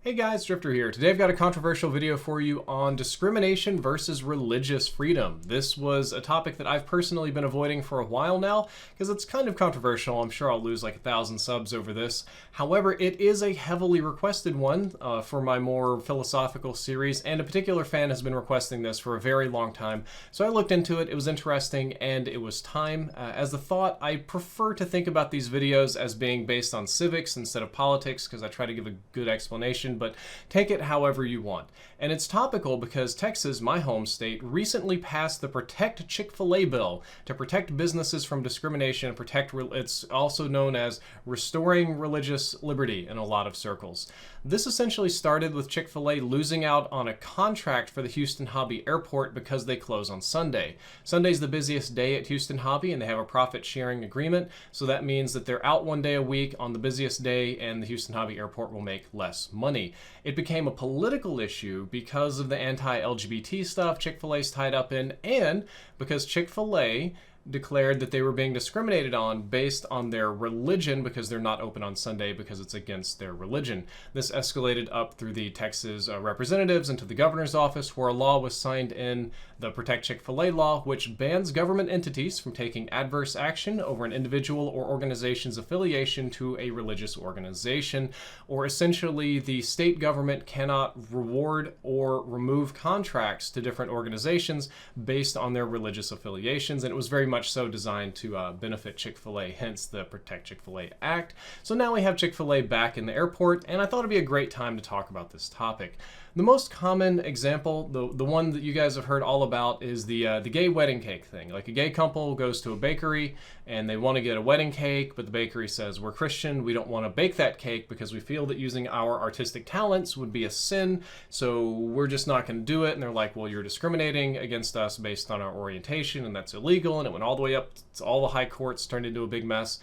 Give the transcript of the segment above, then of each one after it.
Hey guys, Drifter here. Today I've got a controversial video for you on discrimination versus religious freedom. This was a topic that I've personally been avoiding for a while now because it's kind of controversial. I'm sure I'll lose like 1,000 subs over this. However, it is a heavily requested one for my more philosophical series, and a particular fan has been requesting this for a very long time. So I looked into it, it was interesting, and it was time. As a thought, I prefer to think about these videos as being based on civics instead of politics because I try to give a good explanation, but take it however you want. And it's topical because Texas, my home state, recently passed the Protect Chick-Fil-A bill to protect businesses from discrimination and it's also known as restoring religious liberty in a lot of circles. This essentially started with Chick-fil-A losing out on a contract for the Houston Hobby Airport because they close on Sunday. Sunday's the busiest day at Houston Hobby, and they have a profit-sharing agreement, so that means that they're out one day a week on the busiest day, and the Houston Hobby Airport will make less money. It became a political issue because of the anti-LGBT stuff Chick-fil-A's tied up in, and because Chick-fil-A declared that they were being discriminated on based on their religion because they're not open on Sunday because it's against their religion. This escalated up through the Texas representatives and to the governor's office, where a law was signed in, the Protect Chick-fil-A law, which bans government entities from taking adverse action over an individual or organization's affiliation to a religious organization, or essentially the state government cannot reward or remove contracts to different organizations based on their religious affiliations, and it was very much so designed to benefit Chick-fil-A, hence the Protect Chick-fil-A Act. So now we have Chick-fil-A back in the airport, and I thought it'd be a great time to talk about this topic. The most common example, the one that you guys have heard all about, is the gay wedding cake thing. Like a gay couple goes to a bakery and they want to get a wedding cake, but the bakery says, we're Christian, we don't want to bake that cake because we feel that using our artistic talents would be a sin, so we're just not going to do it. And they're like, well, you're discriminating against us based on our orientation, and that's illegal. And it went all the way up to all the high courts, turned into a big mess.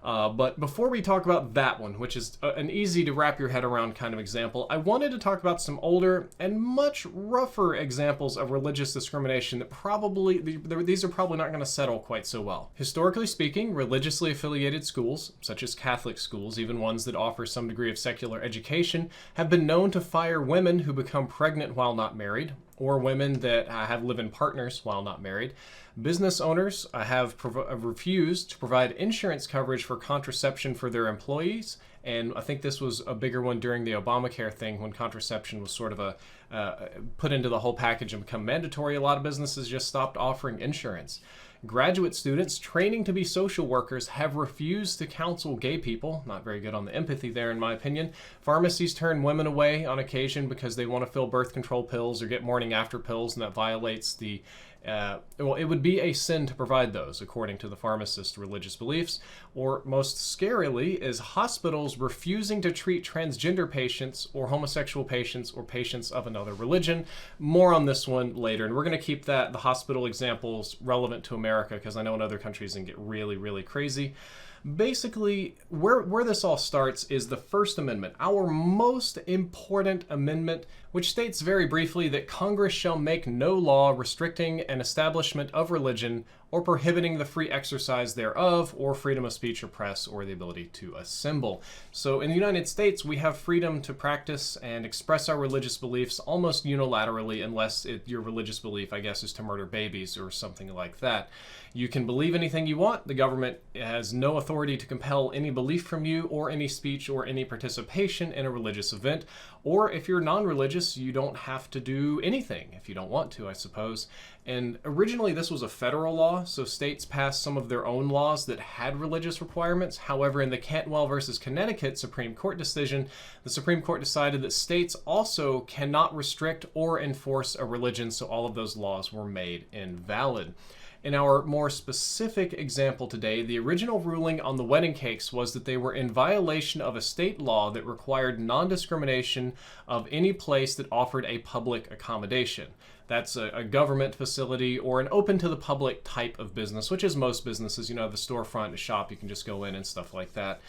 But before we talk about that one, which is an easy to wrap your head around kind of example, I wanted to talk about some older and much rougher examples of religious discrimination that these are probably not going to settle quite so well. Historically speaking, religiously affiliated schools, such as Catholic schools, even ones that offer some degree of secular education, have been known to fire women who become pregnant while not married, or women that have live-in partners while not married. Business owners have refused to provide insurance coverage for contraception for their employees, and I think this was a bigger one during the Obamacare thing when contraception was sort of put into the whole package and become mandatory. A lot of businesses just stopped offering insurance. Graduate students training to be social workers have refused to counsel gay people. Not very good on the empathy there, in my opinion. Pharmacies turn women away on occasion because they want to fill birth control pills or get morning after pills, and that violates the it would be a sin to provide those, according to the pharmacist's religious beliefs. Or most scarily is hospitals refusing to treat transgender patients or homosexual patients or patients of another religion. More on this one later, and we're going to keep the hospital examples relevant to America because I know in other countries it can get really, really crazy. Basically, where this all starts is the First Amendment, our most important amendment, which states very briefly that Congress shall make no law restricting an establishment of religion or prohibiting the free exercise thereof, or freedom of speech or press, or the ability to assemble. So in the United States, we have freedom to practice and express our religious beliefs almost unilaterally, unless your religious belief, I guess, is to murder babies or something like that. You can believe anything you want. The government has no authority to compel any belief from you or any speech or any participation in a religious event. Or if you're non-religious, you don't have to do anything if you don't want to, I suppose. And originally this was a federal law, so states passed some of their own laws that had religious requirements. However, in the Cantwell versus Connecticut Supreme Court decision, the Supreme Court decided that states also cannot restrict or enforce a religion, so all of those laws were made invalid. In our more specific example today, the original ruling on the wedding cakes was that they were in violation of a state law that required non-discrimination of any place that offered a public accommodation. that's a government facility or an open to the public type of business, which is most businesses, you know, the storefront, a shop, you can just go in and stuff like that.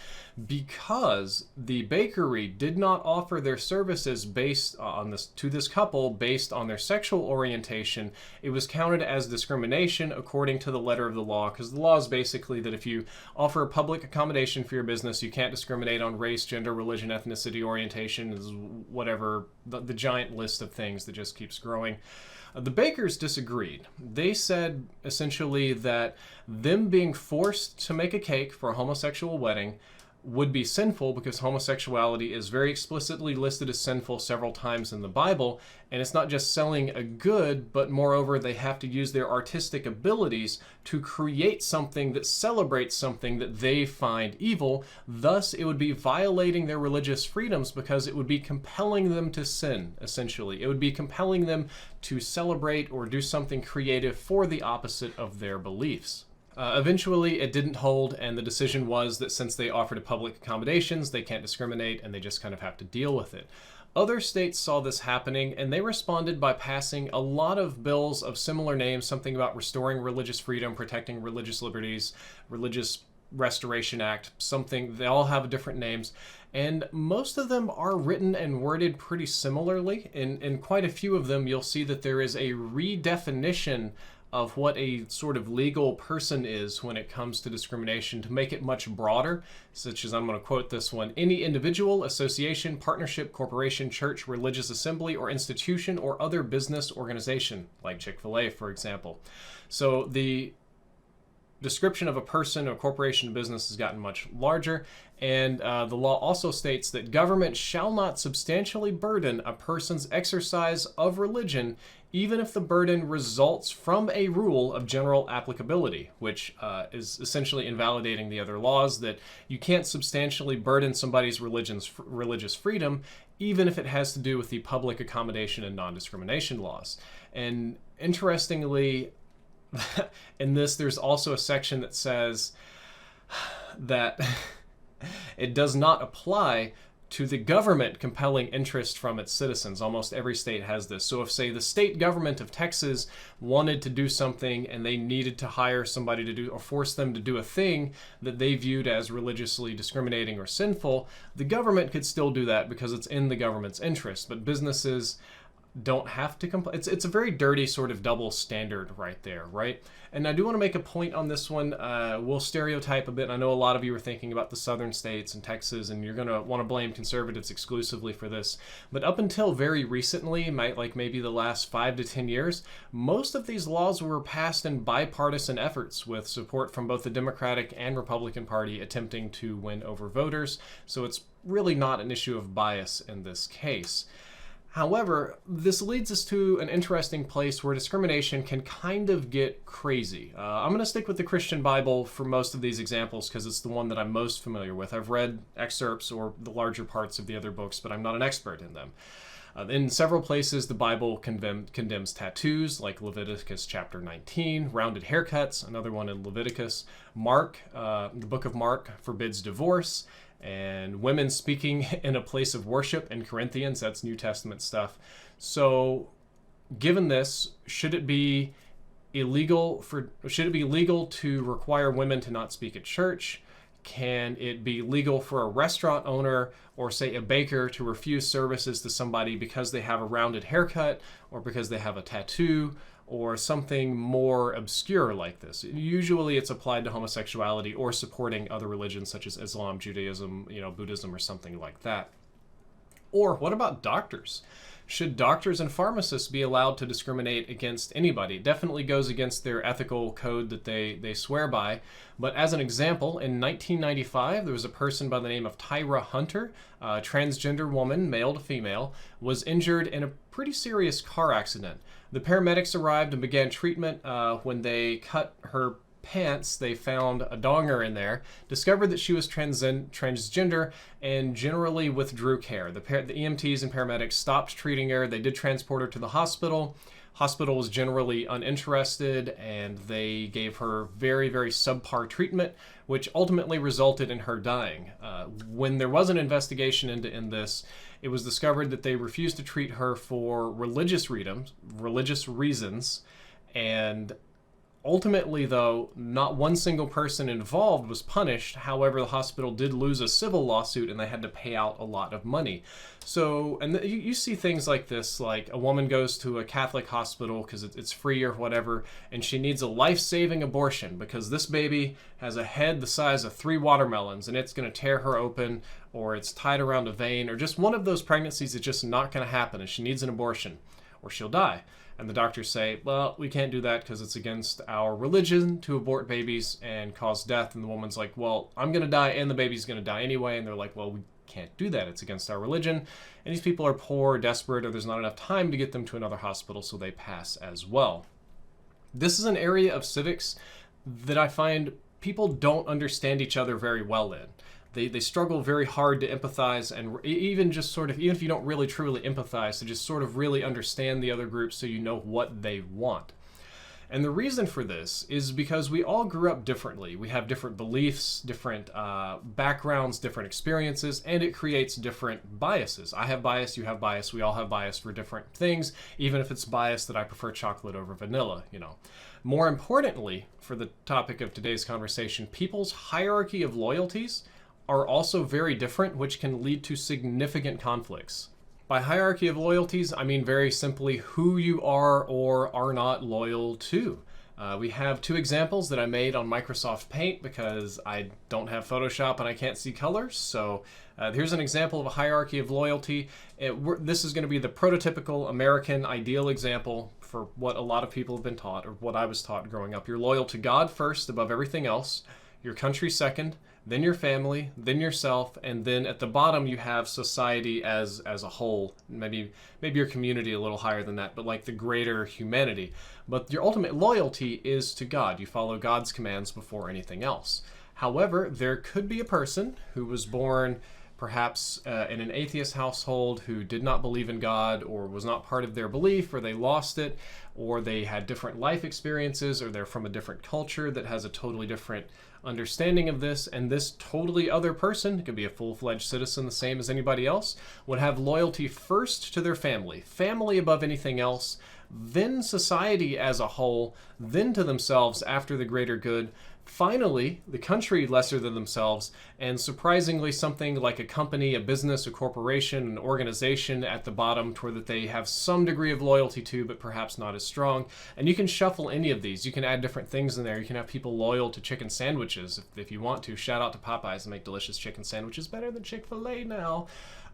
Because the bakery did not offer their services based on this to this couple based on their sexual orientation, it was counted as discrimination according to the letter of the law, because the law is basically that if you offer a public accommodation for your business, you can't discriminate on race, gender, religion, ethnicity, orientation, whatever, the giant list of things that just keeps growing. The bakers disagreed. They said essentially that them being forced to make a cake for a homosexual wedding would be sinful because homosexuality is very explicitly listed as sinful several times in the Bible, and it's not just selling a good, but moreover they have to use their artistic abilities to create something that celebrates something that they find evil. Thus, it would be violating their religious freedoms because it would be compelling them to sin, essentially. It would be compelling them to celebrate or do something creative for the opposite of their beliefs. Eventually, it didn't hold, and the decision was that since they offered public accommodations, they can't discriminate, and they just kind of have to deal with it. Other states saw this happening, and they responded by passing a lot of bills of similar names, something about restoring religious freedom, protecting religious liberties, Religious Restoration Act, something. They all have different names, and most of them are written and worded pretty similarly. In quite a few of them, you'll see that there is a redefinition of what a sort of legal person is when it comes to discrimination to make it much broader, such as, I'm going to quote this one, any individual, association, partnership, corporation, church, religious assembly, or institution, or other business organization, like Chick-Fil-A, for example. So the description of a person or corporation or business has gotten much larger, and the law also states that government shall not substantially burden a person's exercise of religion, even if the burden results from a rule of general applicability, which is essentially invalidating the other laws, that you can't substantially burden somebody's religious freedom, even if it has to do with the public accommodation and non-discrimination laws. And interestingly, in this, there's also a section that says that it does not apply to the government compelling interest from its citizens. Almost every state has this. So if, say, the state government of Texas wanted to do something and they needed to hire somebody to do, or force them to do a thing that they viewed as religiously discriminating or sinful, the government could still do that because it's in the government's interest. But businesses don't have to comply. It's a very dirty sort of double standard right there, right? And I do want to make a point on this one. We'll stereotype a bit. I know a lot of you are thinking about the southern states and Texas, and you're going to want to blame conservatives exclusively for this. But up until very recently, like maybe the last 5 to 10 years, most of these laws were passed in bipartisan efforts with support from both the Democratic and Republican Party attempting to win over voters. So it's really not an issue of bias in this case. However, this leads us to an interesting place where discrimination can kind of get crazy. I'm going to stick with the Christian Bible for most of these examples because it's the one that I'm most familiar with. I've read excerpts or the larger parts of the other books, but I'm not an expert in them. In several places, the Bible condemns tattoos, like Leviticus chapter 19, rounded haircuts, another one in Leviticus. The book of Mark forbids divorce, and women speaking in a place of worship in Corinthians, that's New Testament stuff. So given this, should it be legal to require women to not speak at church? Can it be legal for a restaurant owner or, say, a baker to refuse services to somebody because they have a rounded haircut or because they have a tattoo or something more obscure like this? Usually it's applied to homosexuality or supporting other religions such as Islam, Judaism, Buddhism, or something like that. Or what about doctors? Should doctors and pharmacists be allowed to discriminate against anybody? It definitely goes against their ethical code that they swear by. But as an example, in 1995, there was a person by the name of Tyra Hunter, a transgender woman, male to female, was injured in a pretty serious car accident. The paramedics arrived and began treatment. When they cut her pants, they found a donger in there, discovered that she was transgender, and generally withdrew care. The EMTs and paramedics stopped treating her. They did transport her to the hospital. Hospital was generally uninterested, and they gave her very, very subpar treatment, which ultimately resulted in her dying. When there was an investigation into this, It was discovered that they refused to treat her for religious reasons, and ultimately, though, not one single person involved was punished. However, the hospital did lose a civil lawsuit and they had to pay out a lot of money. So, and you see things like this, like a woman goes to a Catholic hospital because it's free or whatever, and she needs a life-saving abortion because this baby has a head the size of 3 watermelons and it's going to tear her open, or it's tied around a vein, or just one of those pregnancies is just not going to happen and she needs an abortion or she'll die. And the doctors say, well, we can't do that because it's against our religion to abort babies and cause death. And the woman's like, well, I'm going to die and the baby's going to die anyway. And they're like, well, we can't do that. It's against our religion. And these people are poor, desperate, or there's not enough time to get them to another hospital, so they pass as well. This is an area of civics that I find people don't understand each other very well in. They struggle very hard to empathize, and even if you don't really truly empathize, to just sort of really understand the other group so you know what they want. And the reason for this is because we all grew up differently. We have different beliefs, different backgrounds, different experiences, and it creates different biases. I have bias, you have bias, we all have bias for different things, even if it's bias that I prefer chocolate over vanilla, More importantly, for the topic of today's conversation, people's hierarchy of loyalties are also very different, which can lead to significant conflicts. By hierarchy of loyalties, I mean very simply who you are or are not loyal to. We have 2 examples that I made on Microsoft Paint because I don't have Photoshop and I can't see colors. So here's an example of a hierarchy of loyalty. This is going to be the prototypical American ideal example for what a lot of people have been taught, or what I was taught growing up. You're loyal to God first above everything else, your country second, then your family, then yourself, and then at the bottom you have society as a whole. Maybe your community a little higher than that, but like the greater humanity. But your ultimate loyalty is to God. You follow God's commands before anything else. However, there could be a person who was born perhaps in an atheist household who did not believe in God, or was not part of their belief, or they lost it, or they had different life experiences, or they're from a different culture that has a totally different understanding of this, and this totally other person, could be a full-fledged citizen the same as anybody else, would have loyalty first to their family above anything else, then society as a whole, then to themselves after the greater good, finally the country lesser than themselves, and surprisingly something like a company, a business, a corporation, an organization at the bottom, toward that they have some degree of loyalty to, but perhaps not as strong. And you can shuffle any of these. You can add different things in there. You can have people loyal to chicken sandwiches if you want to. Shout out to Popeyes, and make delicious chicken sandwiches better than Chick-Fil-A now.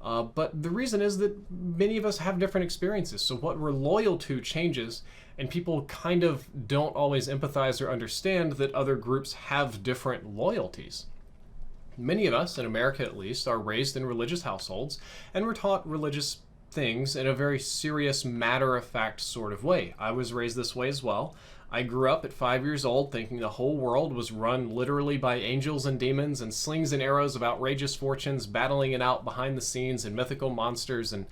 But the reason is that many of us have different experiences. So what we're loyal to changes, and people kind of don't always empathize or understand that other groups have different loyalties. Many of us, in America at least, are raised in religious households, and we're taught religious things in a very serious, matter-of-fact sort of way. I was raised this way as well. I grew up at 5 years old thinking the whole world was run literally by angels and demons and slings and arrows of outrageous fortunes, battling it out behind the scenes, and mythical monsters and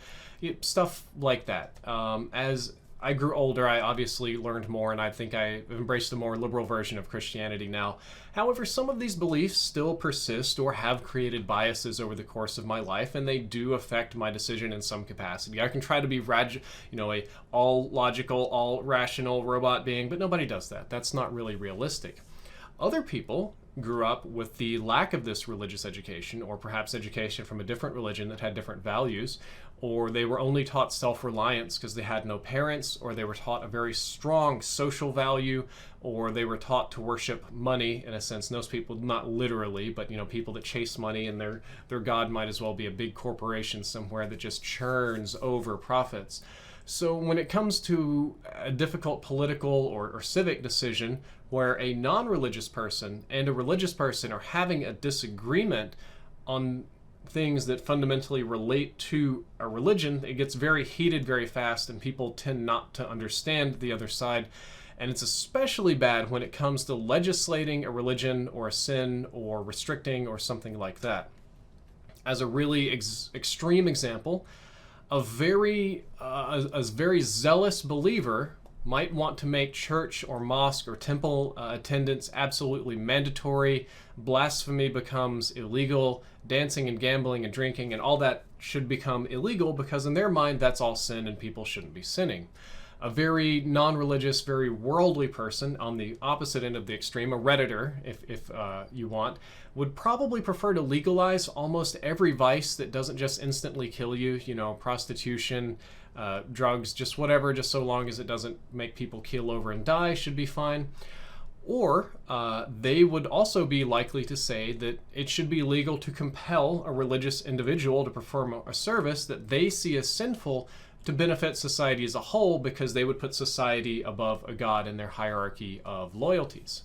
stuff like that. As I grew older, I obviously learned more, and I think I've embraced a more liberal version of Christianity now. However, some of these beliefs still persist or have created biases over the course of my life, and they do affect my decision in some capacity. I can try to be a all logical, all rational robot being, but nobody does that. That's not really realistic. Other people grew up with the lack of this religious education, or perhaps education from a different religion that had different values, or they were only taught self-reliance because they had no parents, or they were taught a very strong social value, or they were taught to worship money, in a sense. Most people, not literally, but people that chase money, and their god might as well be a big corporation somewhere that just churns over profits. So when it comes to a difficult political or civic decision where a non-religious person and a religious person are having a disagreement on things that fundamentally relate to a religion, it gets very heated very fast, and people tend not to understand the other side. And it's especially bad when it comes to legislating a religion or a sin or restricting or something like that. As a really extreme example, a very zealous believer might want to make church or mosque or temple attendance absolutely mandatory. Blasphemy becomes illegal. Dancing and gambling and drinking and all that should become illegal because in their mind that's all sin and people shouldn't be sinning. A very non-religious, very worldly person on the opposite end of the extreme, a Redditor, if you want, would probably prefer to legalize almost every vice that doesn't just instantly kill you, prostitution, drugs, just whatever, just so long as it doesn't make people keel over and die should be fine. Or they would also be likely to say that it should be legal to compel a religious individual to perform a service that they see as sinful to benefit society as a whole, because they would put society above a God in their hierarchy of loyalties.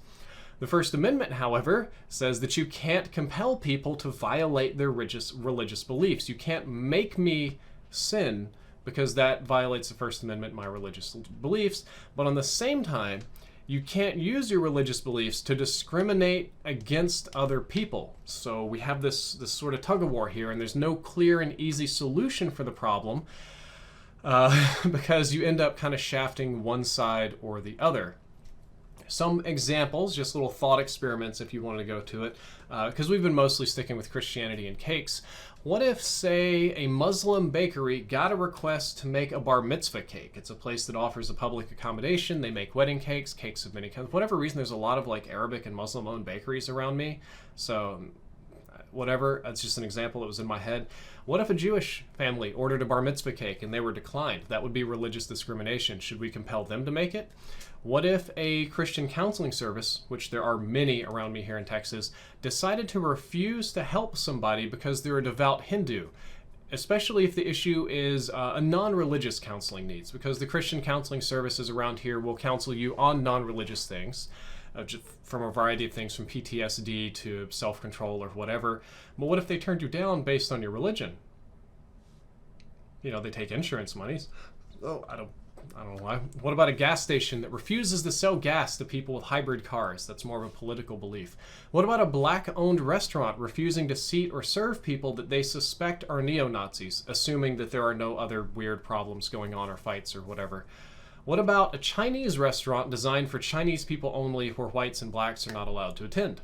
The First Amendment, however, says that you can't compel people to violate their religious beliefs. You can't make me sin because that violates the First Amendment, my religious beliefs. But on the same time, you can't use your religious beliefs to discriminate against other people. So we have this sort of tug of war here, and there's no clear and easy solution for the problem. Because you end up kind of shafting one side or the other. Some examples, just little thought experiments if you want to go to it, because we've been mostly sticking with Christianity and cakes. What if, say, a Muslim bakery got a request to make a bar mitzvah cake? It's a place that offers a public accommodation. They make wedding cakes, cakes of many kinds. For whatever reason, there's a lot of Arabic and Muslim-owned bakeries around me. So whatever, that's just an example that was in my head. What if a Jewish family ordered a bar mitzvah cake and they were declined? That would be religious discrimination. Should we compel them to make it? What if a Christian counseling service, which there are many around me here in Texas, decided to refuse to help somebody because they're a devout Hindu? Especially if the issue is a non-religious counseling needs, because the Christian counseling services around here will counsel you on non-religious things. From a variety of things, from PTSD to self-control or whatever. But what if they turned you down based on your religion? They take insurance monies. Oh, I don't know why. What about a gas station that refuses to sell gas to people with hybrid cars? That's more of a political belief. What about a black-owned restaurant refusing to seat or serve people that they suspect are neo-Nazis, assuming that there are no other weird problems going on or fights or whatever? What about a Chinese restaurant designed for Chinese people only, where whites and blacks are not allowed to attend?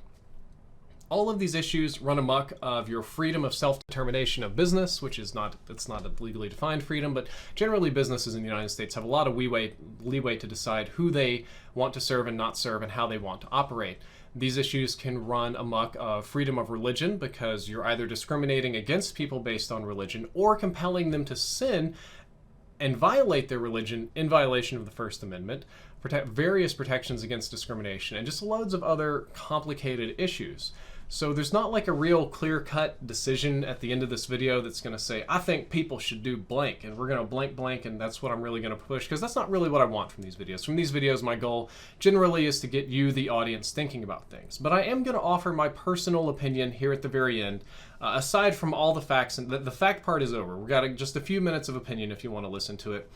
All of these issues run amok of your freedom of self-determination of business, which is it's not a legally defined freedom, but generally businesses in the United States have a lot of leeway to decide who they want to serve and not serve and how they want to operate. These issues can run amok of freedom of religion, because you're either discriminating against people based on religion or compelling them to sin and violate their religion in violation of the First Amendment, various protections against discrimination, and just loads of other complicated issues. So there's not a real clear-cut decision at the end of this video that's going to say, I think people should do blank, and we're going to blank, and that's what I'm really going to push, because that's not really what I want from these videos. From these videos, my goal generally is to get you, the audience, thinking about things. But I am going to offer my personal opinion here at the very end, aside from all the facts, and the fact part is over. We've got just a few minutes of opinion if you want to listen to it.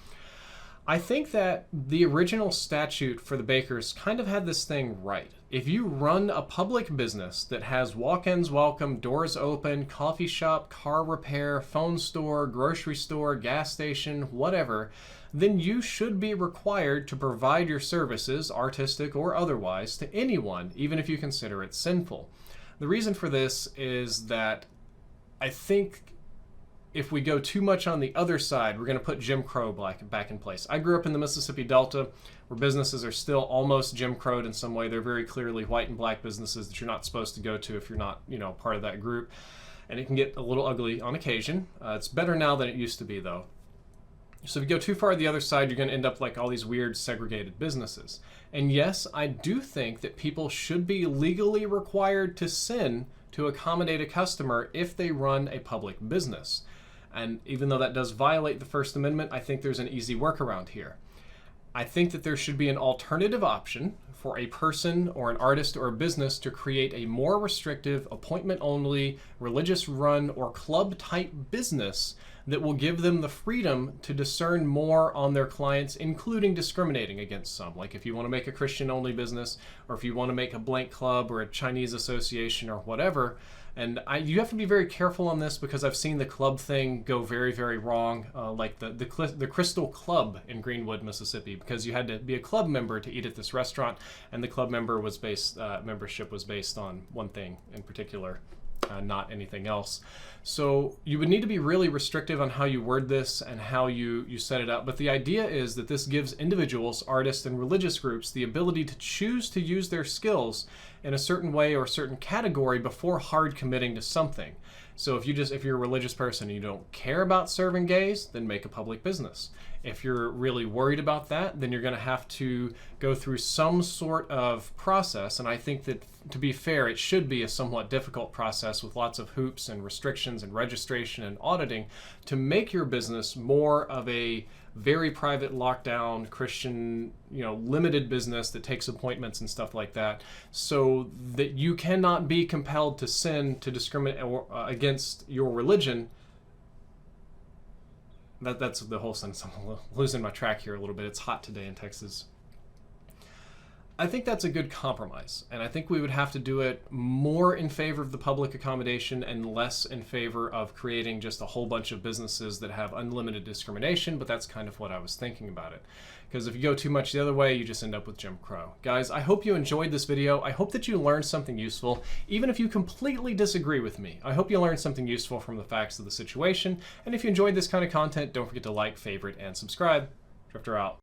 I think that the original statute for the bakers kind of had this thing right. If you run a public business that has walk-ins welcome, doors open, coffee shop, car repair, phone store, grocery store, gas station, whatever, then you should be required to provide your services, artistic or otherwise, to anyone, even if you consider it sinful. The reason for this is that I think if we go too much on the other side, we're going to put Jim Crow back in place. I grew up in the Mississippi Delta, where businesses are still almost Jim Crowed in some way. They're very clearly white and black businesses that you're not supposed to go to if you're not, part of that group. And it can get a little ugly on occasion. It's better now than it used to be, though. So if you go too far to the other side, you're going to end up like all these weird segregated businesses. And yes, I do think that people should be legally required to sin to accommodate a customer if they run a public business. And even though that does violate the First Amendment, I think there's an easy workaround here. I think that there should be an alternative option for a person or an artist or a business to create a more restrictive, appointment-only, religious-run, or club-type business that will give them the freedom to discern more on their clients, including discriminating against some. Like if you want to make a Christian-only business, or if you want to make a blank club or a Chinese association or whatever. And you have to be very careful on this, because I've seen the club thing go very, very wrong, like the Crystal Club in Greenwood, Mississippi, because you had to be a club member to eat at this restaurant, and the club membership was based on one thing in particular. not anything else. So you would need to be really restrictive on how you word this and how you set it up. But the idea is that this gives individuals, artists, and religious groups the ability to choose to use their skills in a certain way or a certain category before hard committing to something. So if you're a religious person and you don't care about serving gays, then make a public business. If you're really worried about that, then you're going to have to go through some sort of process. And I think that, to be fair, it should be a somewhat difficult process with lots of hoops and restrictions and registration and auditing to make your business more of a very private, lockdown, Christian, limited business that takes appointments and stuff like that, so that you cannot be compelled to sin to discriminate against your religion. That's the whole sentence. I'm losing my track here a little bit. It's hot today in Texas. I think that's a good compromise, and I think we would have to do it more in favor of the public accommodation and less in favor of creating just a whole bunch of businesses that have unlimited discrimination, but that's kind of what I was thinking about it. Because if you go too much the other way, you just end up with Jim Crow. Guys, I hope you enjoyed this video. I hope that you learned something useful, even if you completely disagree with me. I hope you learned something useful from the facts of the situation, and if you enjoyed this kind of content, don't forget to like, favorite, and subscribe. Drifter out.